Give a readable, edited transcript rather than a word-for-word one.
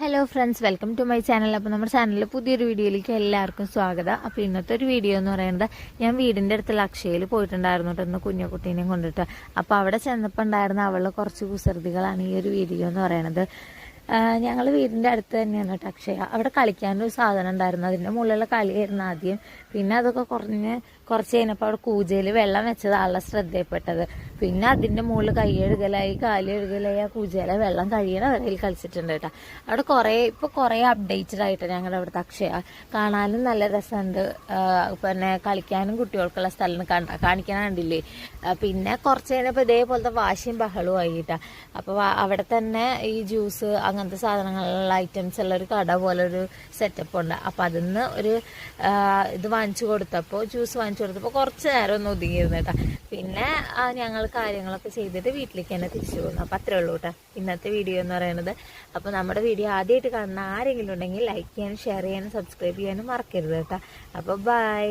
Hello friends, welcome to my channel. അപ്പോൾ നമ്മുടെ ചാനലിൽ പുതിയൊരു വീഡിയോയിലേക്ക് എല്ലാവർക്കും സ്വാഗതം. അപ്പോൾ ഇന്നത്തെ ഒരു വീഡിയോ എന്ന് പറയുന്നത്, ഞാൻ വീടിൻ്റെ അടുത്തുള്ള അക്ഷയയിൽ പോയിട്ടുണ്ടായിരുന്നു കേട്ടോ, കുഞ്ഞുകുട്ടീനെയും കൊണ്ടിട്ട്. അപ്പോൾ അവിടെ ചെന്നപ്പോൾ ഉണ്ടായിരുന്ന അവളുടെ കുറച്ച് കുസൃതികളാണ് ഈ ഒരു വീഡിയോ എന്ന് പറയുന്നത്. ഞങ്ങൾ വീടിൻ്റെ അടുത്ത് തന്നെയാണ് കേട്ടോ അക്ഷയ. അവിടെ കളിക്കാനൊരു സാധനം ഉണ്ടായിരുന്നു, അതിൻ്റെ മുകളിലുള്ള കളിയായിരുന്നു ആദ്യം. പിന്നെ അതൊക്കെ കുറച്ച് കഴിഞ്ഞപ്പോൾ അവിടെ കൂജയിൽ വെള്ളം വെച്ചത് ആളുടെ ശ്രദ്ധയിൽപ്പെട്ടത്. പിന്നെ അതിൻ്റെ മുകളിൽ കൈയെഴുകലായി കാലെഴുകലായി ആ കൂജയിലെ വെള്ളം കഴിയണ വരയിൽ കളിച്ചിട്ടുണ്ട് കേട്ടോ. അവിടെ ഇപ്പോൾ കുറേ അപ്ഡേറ്റഡ് ആയിട്ട് ഞങ്ങളുടെ അവിടുത്തെ അക്ഷയ. കാണാനും നല്ല രസമുണ്ട്, പിന്നെ കളിക്കാനും കുട്ടികൾക്കുള്ള സ്ഥലം കാണിക്കാൻ കണ്ടില്ലേ. പിന്നെ കുറച്ച് കഴിഞ്ഞപ്പോൾ ഇതേപോലത്തെ വാശിയും ബഹളവും ആയിട്ടാ. അപ്പോൾ അവിടെ തന്നെ ഈ ജ്യൂസ് അങ്ങനത്തെ സാധനങ്ങളുള്ള ഐറ്റംസ് ഉള്ള ഒരു കട പോലെ ഒരു സെറ്റപ്പ് ഉണ്ട്. അപ്പം അതിന്ന് ഒരു ഇത് ജ്യൂസ് വാങ്ങിച്ചു കൊടുത്തപ്പോൾ കുറച്ച് നേരം ഒന്ന് ഒതുങ്ങിയിരുന്നു കേട്ടോ. പിന്നെ ഞങ്ങൾ കാര്യങ്ങളൊക്കെ ചെയ്തിട്ട് വീട്ടിലേക്ക് തന്നെ തിരിച്ചു പോകുന്നു. അപ്പം അത്രേ ഉള്ളൂ കേട്ടോ ഇന്നത്തെ വീഡിയോ എന്ന് പറയുന്നത്. അപ്പോൾ നമ്മുടെ വീഡിയോ ആദ്യമായിട്ട് കാണുന്ന ആരെങ്കിലും ഉണ്ടെങ്കിൽ ലൈക്ക് ചെയ്യാനും ഷെയർ ചെയ്യാനും സബ്സ്ക്രൈബ് ചെയ്യാനും മറക്കരുത് കേട്ടോ. അപ്പോൾ ബൈ.